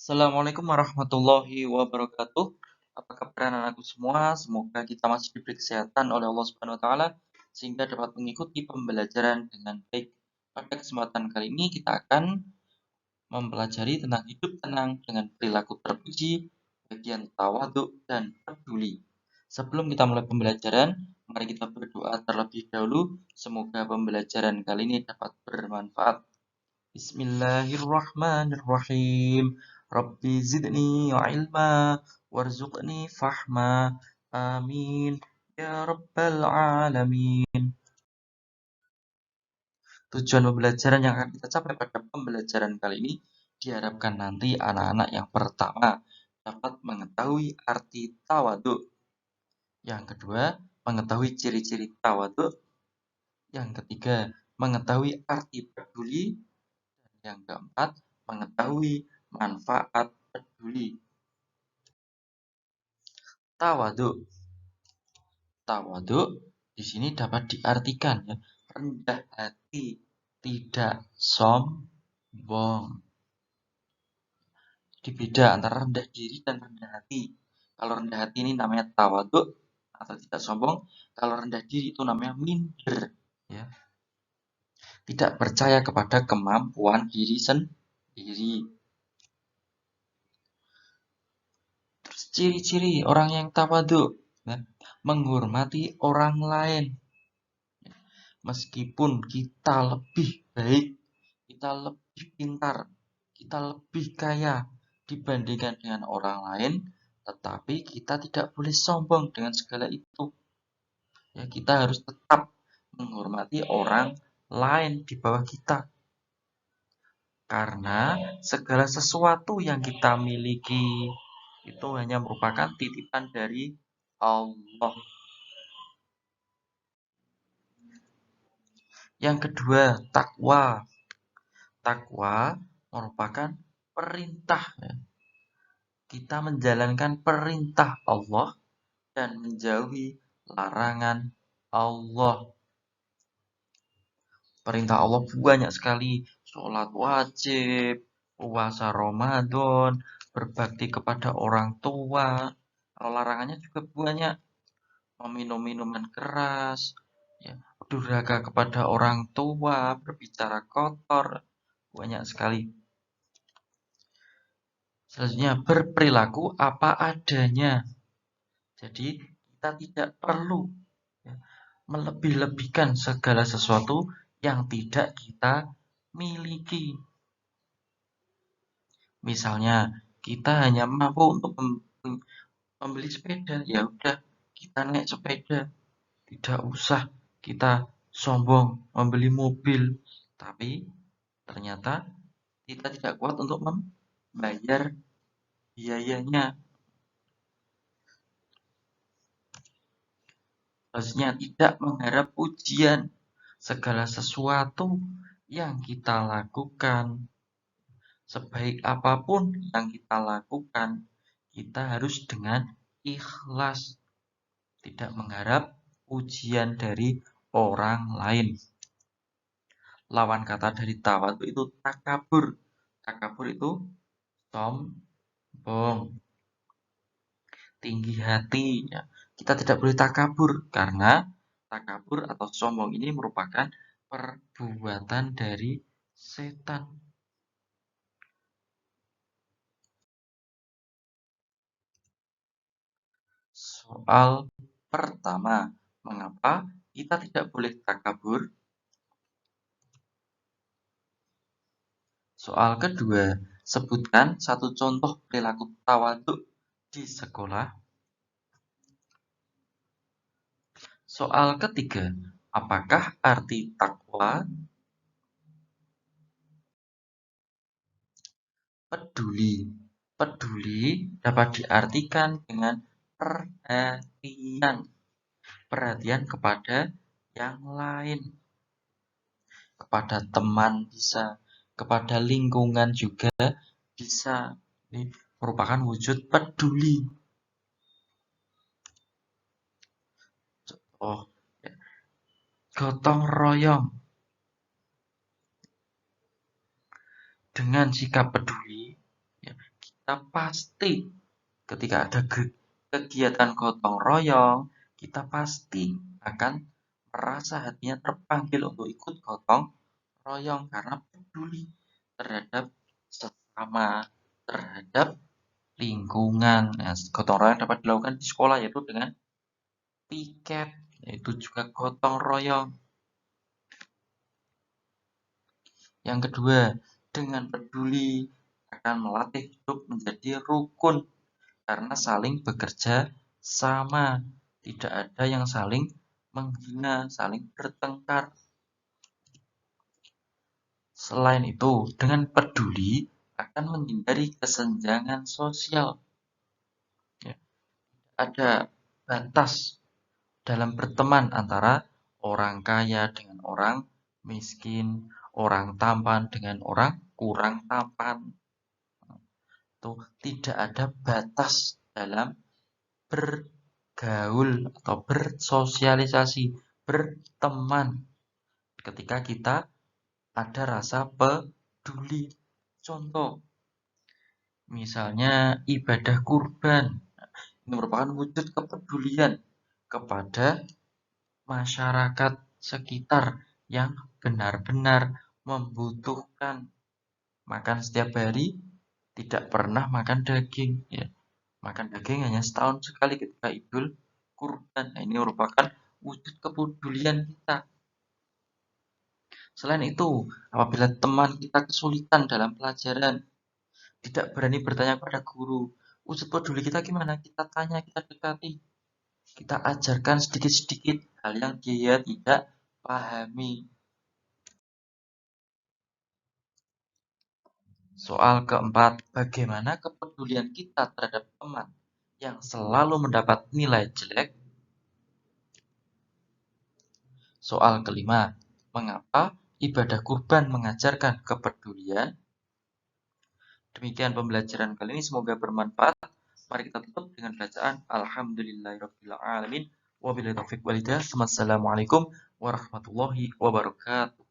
Assalamualaikum warahmatullahi wabarakatuh. Apa kabar anak-anakku semua? Semoga kita masih diberi kesehatan oleh Allah Subhanahu wa taala sehingga dapat mengikuti pembelajaran dengan baik. Pada kesempatan kali ini kita akan mempelajari tentang hidup tenang dengan perilaku terpuji, bagian tawaduk dan peduli. Sebelum kita mulai pembelajaran, mari kita berdoa terlebih dahulu. Semoga pembelajaran kali ini dapat bermanfaat. Bismillahirrahmanirrahim. Rabbi zidni ilma warzuqni fahma. Amin. Ya Rabbal Alamin. Tujuan pembelajaran yang akan kita capai pada pembelajaran kali ini diharapkan nanti anak-anak yang pertama dapat mengetahui arti tawaduk. Yang kedua, mengetahui ciri-ciri tawaduk. Yang ketiga, mengetahui arti peduli. Yang keempat, mengetahui manfaat peduli. Tawaduk. Tawaduk di sini dapat diartikan ya, rendah hati, tidak sombong. Dibeda antara rendah diri dan rendah hati. Kalau rendah hati ini namanya tawaduk atau tidak sombong. Kalau rendah diri itu namanya minder. Ya. Tidak percaya kepada kemampuan diri sendiri. Ciri-ciri orang yang tawaduk, ya, menghormati orang lain. Meskipun kita lebih baik, kita lebih pintar, kita lebih kaya dibandingkan dengan orang lain, tetapi kita tidak boleh sombong dengan segala itu. Ya, kita harus tetap menghormati orang lain di bawah kita. Karena segala sesuatu yang kita miliki itu hanya merupakan titipan dari Allah. Yang kedua, takwa. Takwa merupakan perintah. Kita menjalankan perintah Allah dan menjauhi larangan Allah. Perintah Allah banyak sekali. Sholat wajib, puasa Ramadan, berbakti kepada orang tua. Kalau larangannya juga banyak. Meminum minuman keras, ya, durhaka kepada orang tua, berbicara kotor, banyak sekali. Selanjutnya, berperilaku apa adanya. Jadi, kita tidak perlu ya, melebih-lebihkan segala sesuatu yang tidak kita miliki. Misalnya, kita hanya mampu untuk membeli sepeda, ya udah kita naik sepeda. Tidak usah kita sombong membeli mobil, tapi ternyata kita tidak kuat untuk membayar biayanya. Harusnya tidak mengharap pujian. Segala sesuatu yang kita lakukan, sebaik apapun yang kita lakukan, kita harus dengan ikhlas, tidak mengharap pujian dari orang lain. Lawan kata dari tawaduk itu takabur. Takabur itu sombong, tinggi hati. Ya. Kita tidak boleh takabur karena takabur atau sombong ini merupakan perbuatan dari setan. Soal pertama, mengapa kita tidak boleh takabur? Soal kedua, sebutkan satu contoh perilaku tawaduk di sekolah. Soal ketiga, apakah arti takwa? Peduli. Peduli dapat diartikan dengan perhatian. Perhatian kepada yang lain. Kepada teman bisa, kepada lingkungan juga bisa. Ini merupakan wujud peduli. Oh, gotong royong. Dengan sikap peduli, ya, kita pasti ketika ada kegiatan gotong royong, kita pasti akan merasa hatinya terpanggil untuk ikut gotong royong karena peduli terhadap sesama, terhadap lingkungan. Nah, gotong royong dapat dilakukan di sekolah yaitu dengan piket, yaitu juga gotong royong. Yang kedua, dengan peduli akan melatih hidup menjadi rukun karena saling bekerja sama, tidak ada yang saling menghina, saling bertengkar. Selain itu, dengan peduli akan menghindari kesenjangan sosial. Ya, ada batas dalam berteman antara orang kaya dengan orang miskin, orang tampan dengan orang kurang tampan. Itu tidak ada batas dalam bergaul atau bersosialisasi, berteman. Ketika kita ada rasa peduli. Contoh, misalnya ibadah kurban. Ini merupakan wujud kepedulian kepada masyarakat sekitar yang benar-benar membutuhkan. Makan setiap hari, tidak pernah makan daging. Ya. Makan daging hanya setahun sekali ketika Idul Kurban. Nah, ini merupakan wujud kepedulian kita. Selain itu, apabila teman kita kesulitan dalam pelajaran, tidak berani bertanya kepada guru, wujud peduli kita gimana? Kita tanya, kita dekati, kita ajarkan sedikit-sedikit hal yang dia tidak pahami. Soal keempat, bagaimana kepedulian kita terhadap teman yang selalu mendapat nilai jelek? Soal kelima, mengapa ibadah kurban mengajarkan kepedulian? Demikian pembelajaran kali ini, semoga bermanfaat. Mari kita tutup dengan bacaan Alhamdulillahirrahmanirrahim. Wabillahi taufiq walhidayah. Wassalamualaikum warahmatullahi wabarakatuh.